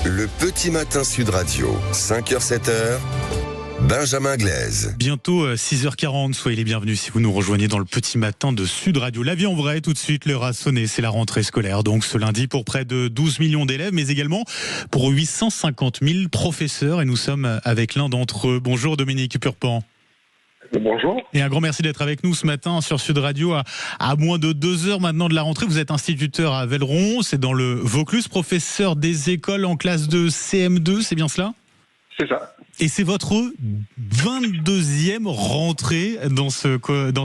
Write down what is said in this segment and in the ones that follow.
Le petit matin Sud Radio, 5h-7h, Benjamin Glaise. Bientôt 6h40, soyez les bienvenus si vous nous rejoignez dans le petit matin de Sud Radio. La vie en vrai, tout de suite, l'heure a sonné, c'est la rentrée scolaire. Donc ce lundi pour près de 12 millions d'élèves, mais également pour 850 000 professeurs. Et nous sommes avec l'un d'entre eux. Bonjour Dominique Purpan. Bonjour. Et un grand merci d'être avec nous ce matin sur Sud Radio à moins de 2 heures maintenant de la rentrée. Vous êtes instituteur à Velleron, c'est dans le Vaucluse, professeur des écoles en classe de CM2, c'est bien cela ? C'est ça. Et c'est votre 22e rentrée dans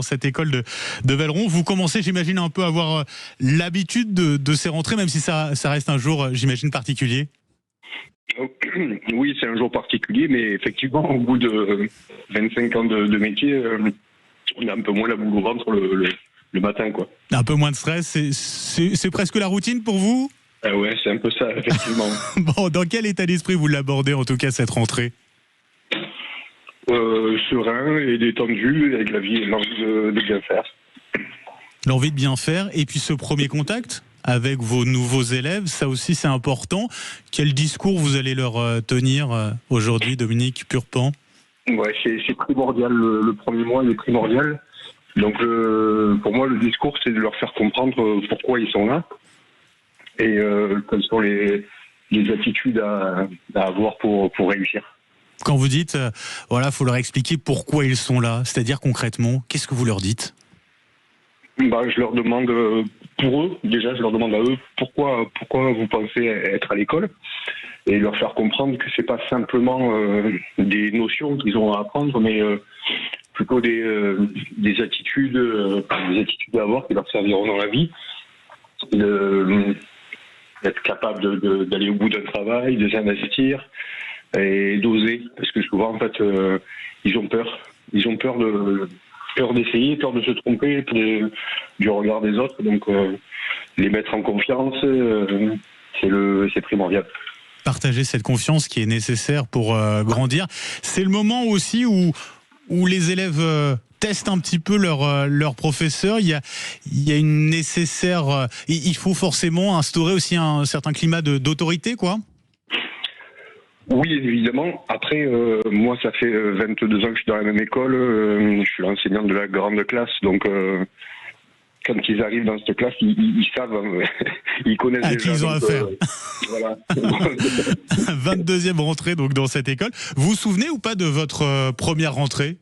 cette école de Velleron. Vous commencez, j'imagine, un peu à avoir l'habitude de ces rentrées, même si ça reste un jour, j'imagine, particulier. Oui, c'est un jour particulier, mais effectivement, au bout de 25 ans de métier, on a un peu moins la boule au ventre le matin, quoi. Un peu moins de stress, c'est presque la routine pour vous ? Ouais, c'est un peu ça, effectivement. Bon, dans quel état d'esprit vous l'abordez, en tout cas, cette rentrée ? Serein et détendu, avec l'envie de bien faire. L'envie de bien faire, et puis ce premier contact avec vos nouveaux élèves, ça aussi c'est important. Quel discours vous allez leur tenir aujourd'hui, Dominique Purpan ? Ouais, c'est primordial. Le premier mois, il est primordial. Donc, pour moi, le discours, c'est de leur faire comprendre pourquoi ils sont là et quelles sont les attitudes à avoir pour réussir. Quand vous dites, faut leur expliquer pourquoi ils sont là, c'est-à-dire concrètement, qu'est-ce que vous leur dites ? Je leur demande, pour eux, déjà, je leur demande à eux pourquoi vous pensez être à l'école et leur faire comprendre que c'est pas simplement des notions qu'ils ont à apprendre, mais plutôt des attitudes à avoir qui leur serviront dans la vie, d'être capable d'aller au bout d'un travail, de s'investir et d'oser, parce que souvent en fait ils ont peur d'essayer, peur de se tromper, du regard des autres, donc les mettre en confiance, c'est primordial. Partager cette confiance qui est nécessaire pour grandir. C'est le moment aussi où les élèves testent un petit peu leur professeur. Il y a une nécessaire... il faut forcément instaurer aussi un certain climat d'autorité, quoi. Oui, évidemment. Après, moi, ça fait 22 ans que je suis dans la même école. Je suis l'enseignant de la grande classe. Donc, quand ils arrivent dans cette classe, ils savent, ils connaissent déjà. À qui ils ont affaire. Voilà. 22e rentrée donc, dans cette école. Vous vous souvenez ou pas de votre première rentrée ?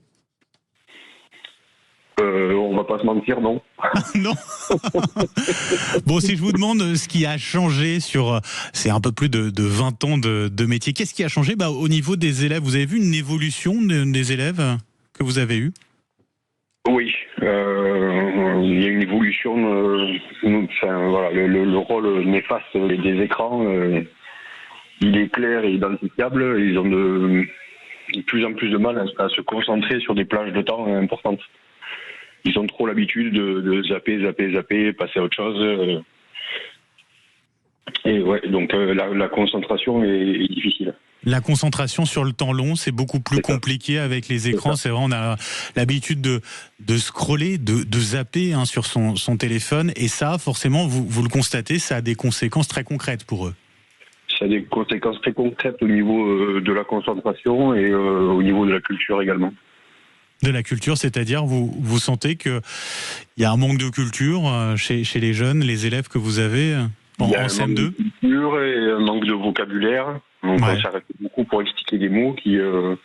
On va pas se mentir, non. Non. Bon, si je vous demande ce qui a changé c'est un peu plus de 20 ans de métier, qu'est-ce qui a changé au niveau des élèves ? Vous avez vu une évolution des élèves que vous avez eus ? Oui, il y a une évolution. Le rôle néfaste des écrans, il est clair et identifiable. Ils ont de plus en plus de mal à se concentrer sur des plages de temps importantes. Ils ont trop l'habitude de zapper, passer à autre chose. Et ouais, donc la concentration est difficile. La concentration sur le temps long, c'est beaucoup plus compliqué avec les écrans. C'est vrai, on a l'habitude de scroller, de zapper sur son téléphone. Et ça, forcément, vous le constatez, ça a des conséquences très concrètes pour eux. Ça a des conséquences très concrètes au niveau de la concentration et au niveau de la culture également. De la culture, c'est-à-dire vous sentez qu'il y a un manque de culture chez les jeunes, les élèves que vous avez en CM2 ? Il y a un manque de culture et un manque de vocabulaire. Donc on s'arrête beaucoup pour expliquer des mots qui, il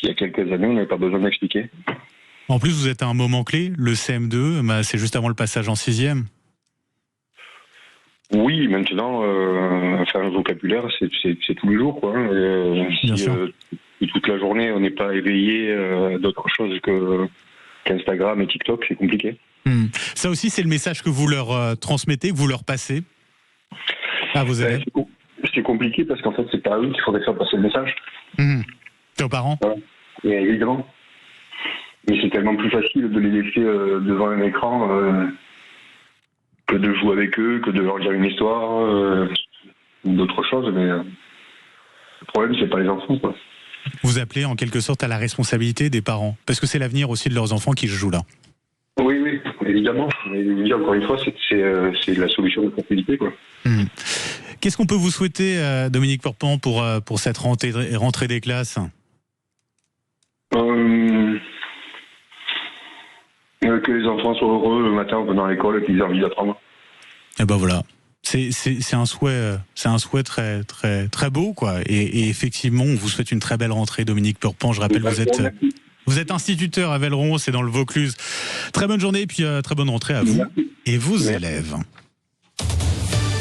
y a quelques années, on n'avait pas besoin d'expliquer. En plus, vous êtes à un moment clé, le CM2, c'est juste avant le passage en 6e. Oui, maintenant, le vocabulaire, c'est tous les jours, quoi. Bien sûr. Toute la journée, on n'est pas éveillé à d'autres choses qu'Instagram et TikTok, c'est compliqué. Ça aussi, c'est le message que vous leur transmettez, que vous leur passez à vos élèves. C'est compliqué parce qu'en fait, c'est pas à eux qu'il faudrait faire passer le message. C'est aux parents. Voilà. Et évidemment. Mais c'est tellement plus facile de les laisser devant un écran que de jouer avec eux, que de leur dire une histoire ou d'autres choses. Mais le problème, c'est pas les enfants, quoi. Vous appelez en quelque sorte à la responsabilité des parents, parce que c'est l'avenir aussi de leurs enfants qui se joue là. Oui, évidemment. Mais encore une fois, c'est la solution de facilité, quoi. Qu'est-ce qu'on peut vous souhaiter, Dominique Purpan, pour cette rentrée des classes ? Que les enfants soient heureux le matin en venant à l'école et qu'ils aient envie d'apprendre. Et ben voilà. C'est un souhait très très très beau, quoi. Et effectivement, on vous souhaite une très belle rentrée, Dominique Purpan. Je rappelle, vous êtes instituteur à Velleron, c'est dans le Vaucluse. Très bonne journée et puis très bonne rentrée à vous et vos élèves.